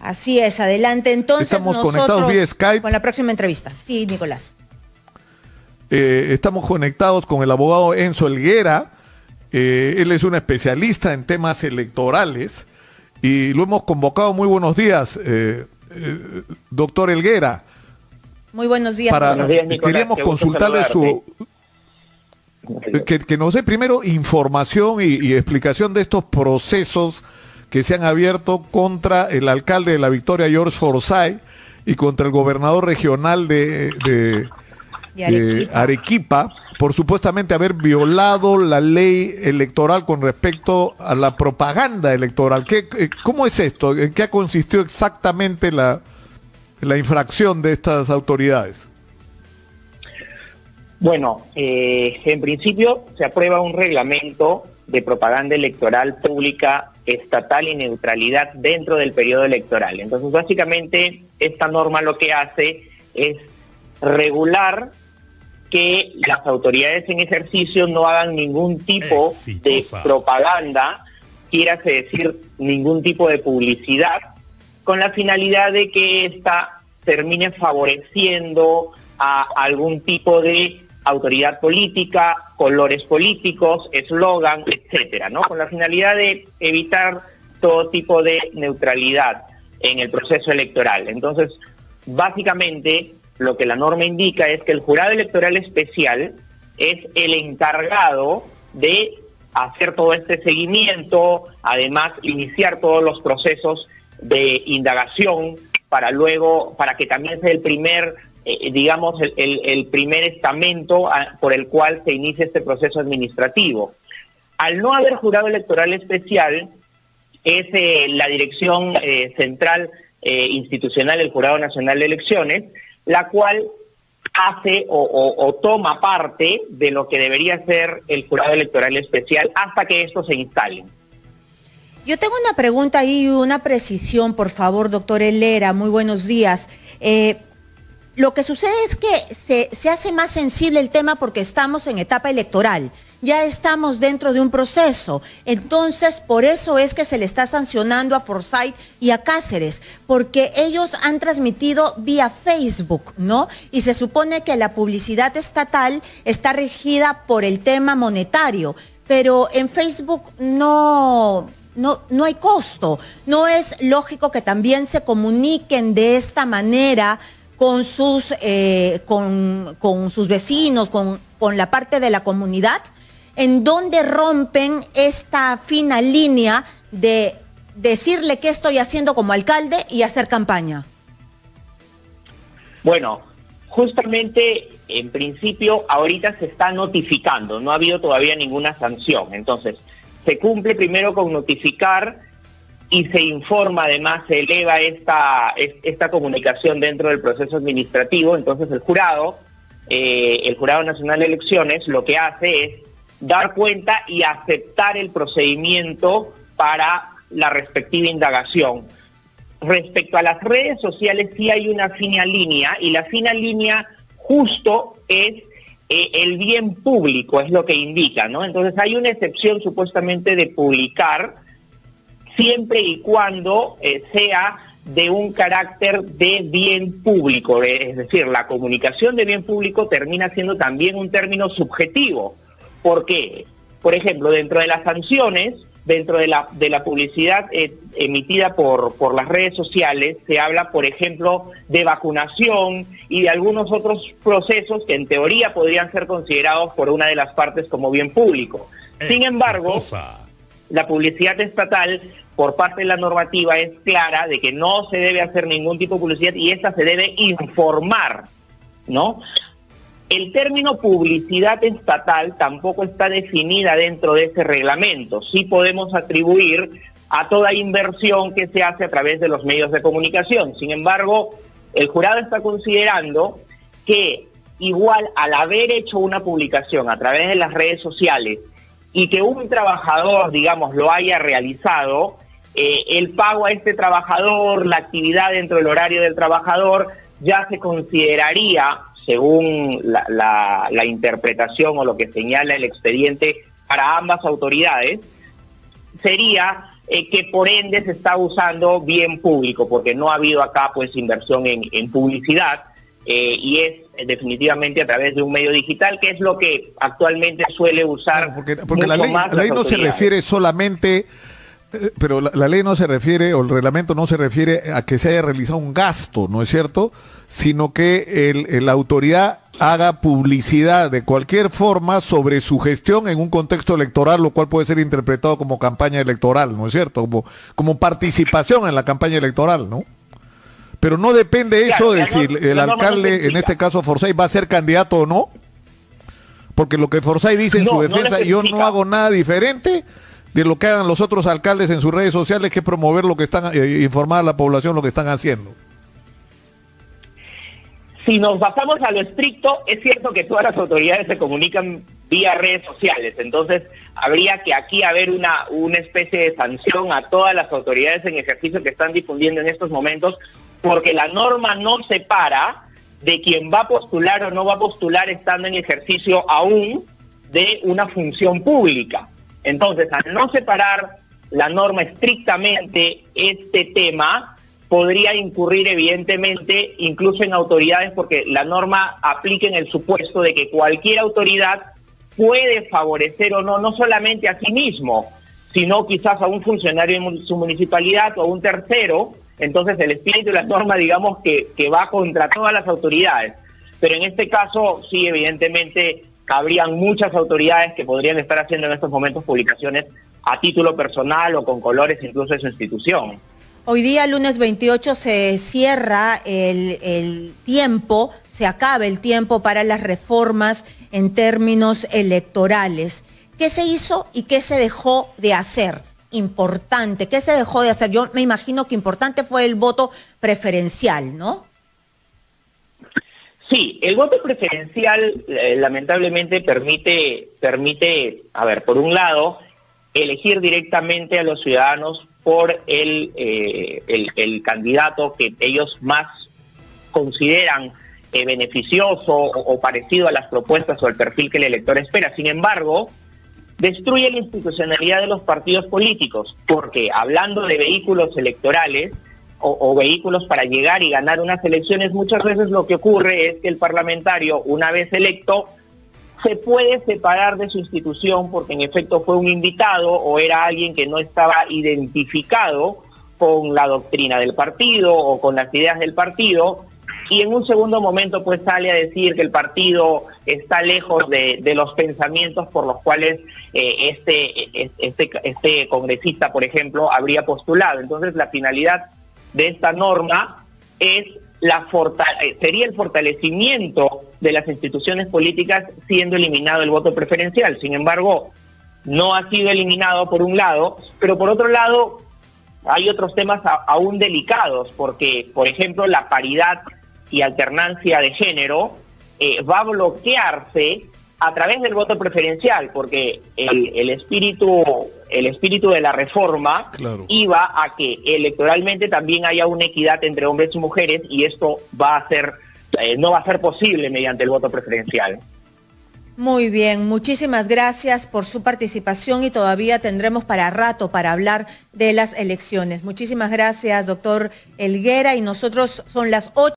Así es, adelante. Entonces estamos nosotros conectados vía Skype con la próxima entrevista. Sí, Nicolás. Estamos conectados con el abogado Enzo Helguera. Él es un especialista en temas electorales y lo hemos convocado. Muy buenos días, doctor Helguera. Muy buenos días. Buenos días, Nicolás. Queríamos consultarle que nos dé primero información y explicación de estos procesos que se han abierto contra el alcalde de La Victoria, George Forsyth, y contra el gobernador regional de Arequipa, por supuestamente haber violado la ley electoral con respecto a la propaganda electoral. ¿Cómo es esto? ¿En qué ha consistido exactamente la infracción de estas autoridades? Bueno, en principio se aprueba un reglamento de propaganda electoral pública, estatal y neutralidad dentro del periodo electoral. Entonces, básicamente, esta norma lo que hace es regular que las autoridades en ejercicio no hagan ningún tipo de propaganda, quiérase decir, ningún tipo de publicidad, con la finalidad de que ésta termine favoreciendo a algún tipo de autoridad política, colores políticos, eslogan, etcétera, ¿no? Con la finalidad de evitar todo tipo de neutralidad en el proceso electoral. Entonces, básicamente, lo que la norma indica es que el jurado electoral especial es el encargado de hacer todo este seguimiento, además iniciar todos los procesos de indagación para que también sea el primer el primer estamento por el cual se inicia este proceso administrativo. Al no haber jurado electoral especial, es la Dirección Central Institucional del Jurado Nacional de Elecciones, la cual hace o toma parte de lo que debería ser el jurado electoral especial hasta que esto se instale. Yo tengo una pregunta y una precisión, por favor, doctor Helguera. Muy buenos días. Lo que sucede es que se hace más sensible el tema porque estamos en etapa electoral. Ya estamos dentro de un proceso. Entonces, por eso es que se le está sancionando a Forsyth y a Cáceres, porque ellos han transmitido vía Facebook, ¿no? Y se supone que la publicidad estatal está regida por el tema monetario, pero en Facebook no hay costo. No es lógico que también se comuniquen de esta manera con sus vecinos, con la parte de la comunidad, en donde rompen esta fina línea de decirle qué estoy haciendo como alcalde y hacer campaña. Bueno, justamente en principio ahorita se está notificando, no ha habido todavía ninguna sanción. Entonces, se cumple primero con notificar y se informa, además se eleva esta comunicación dentro del proceso administrativo. Entonces el Jurado Nacional de Elecciones lo que hace es dar cuenta y aceptar el procedimiento para la respectiva indagación. Respecto a las redes sociales sí hay una fina línea, y la fina línea justo es el bien público, es lo que indica, ¿no? Entonces hay una excepción supuestamente de publicar siempre y cuando sea de un carácter de bien público, es decir, la comunicación de bien público termina siendo también un término subjetivo. ¿Por qué? Por ejemplo, dentro de las sanciones, dentro de la publicidad emitida por las redes sociales, se habla, por ejemplo, de vacunación y de algunos otros procesos que en teoría podrían ser considerados por una de las partes como bien público. Sin embargo, la publicidad estatal, por parte de la normativa, es clara de que no se debe hacer ningún tipo de publicidad y esta se debe informar, ¿no? El término publicidad estatal tampoco está definida dentro de ese reglamento. Sí podemos atribuir a toda inversión que se hace a través de los medios de comunicación. Sin embargo, el jurado está considerando que igual al haber hecho una publicación a través de las redes sociales y que un trabajador, digamos, lo haya realizado, el pago a este trabajador, la actividad dentro del horario del trabajador, ya se consideraría, según la interpretación o lo que señala el expediente para ambas autoridades, sería que por ende se está usando bien público, porque no ha habido acá pues inversión en publicidad, y es definitivamente a través de un medio digital, que es lo que actualmente suele usar. Porque la ley no se refiere solamente, pero la ley no se refiere, o el reglamento no se refiere a que se haya realizado un gasto, ¿no es cierto? Sino que la autoridad haga publicidad de cualquier forma sobre su gestión en un contexto electoral, lo cual puede ser interpretado como campaña electoral, ¿no es cierto? Como participación en la campaña electoral, ¿no? Pero no depende eso de si el alcalde, en este caso Forsyth, va a ser candidato o no. Porque lo que Forsyth dice en su defensa, yo no hago nada diferente de lo que hagan los otros alcaldes en sus redes sociales, que es promover lo que están, informar a la población lo que están haciendo. Si nos basamos a lo estricto, es cierto que todas las autoridades se comunican vía redes sociales, entonces habría que aquí haber una especie de sanción a todas las autoridades en ejercicio que están difundiendo en estos momentos, porque la norma no separa de quien va a postular o no va a postular estando en ejercicio aún de una función pública. Entonces, al no separar la norma estrictamente este tema, podría incurrir evidentemente incluso en autoridades, porque la norma aplica en el supuesto de que cualquier autoridad puede favorecer o no, no solamente a sí mismo, sino quizás a un funcionario en su municipalidad o a un tercero. Entonces el espíritu de la norma, digamos que va contra todas las autoridades. Pero en este caso, sí, evidentemente, habrían muchas autoridades que podrían estar haciendo en estos momentos publicaciones a título personal o con colores incluso de su institución. Hoy día, lunes 28, se cierra el tiempo, se acaba el tiempo para las reformas en términos electorales. ¿Qué se hizo y qué se dejó de hacer? Importante, ¿qué se dejó de hacer? Yo me imagino que importante fue el voto preferencial, ¿no? Sí, el voto preferencial lamentablemente permite, a ver, por un lado, elegir directamente a los ciudadanos por el candidato que ellos más consideran beneficioso o parecido a las propuestas o el perfil que el elector espera. Sin embargo, destruye la institucionalidad de los partidos políticos, porque hablando de vehículos electorales o vehículos para llegar y ganar unas elecciones, muchas veces lo que ocurre es que el parlamentario, una vez electo, se puede separar de su institución porque en efecto fue un invitado o era alguien que no estaba identificado con la doctrina del partido o con las ideas del partido, y en un segundo momento pues sale a decir que el partido está lejos de los pensamientos por los cuales este congresista, por ejemplo, habría postulado. Entonces la finalidad de esta norma es sería el fortalecimiento de las instituciones políticas, siendo eliminado el voto preferencial. Sin embargo, no ha sido eliminado por un lado, pero por otro lado hay otros temas aún delicados, porque, por ejemplo, la paridad y alternancia de género va a bloquearse a través del voto preferencial, porque el espíritu de la reforma iba a que electoralmente también haya una equidad entre hombres y mujeres, y esto no va a ser posible mediante el voto preferencial. Muy bien, muchísimas gracias por su participación y todavía tendremos para rato para hablar de las elecciones. Muchísimas gracias, doctor Helguera, y nosotros son las 8.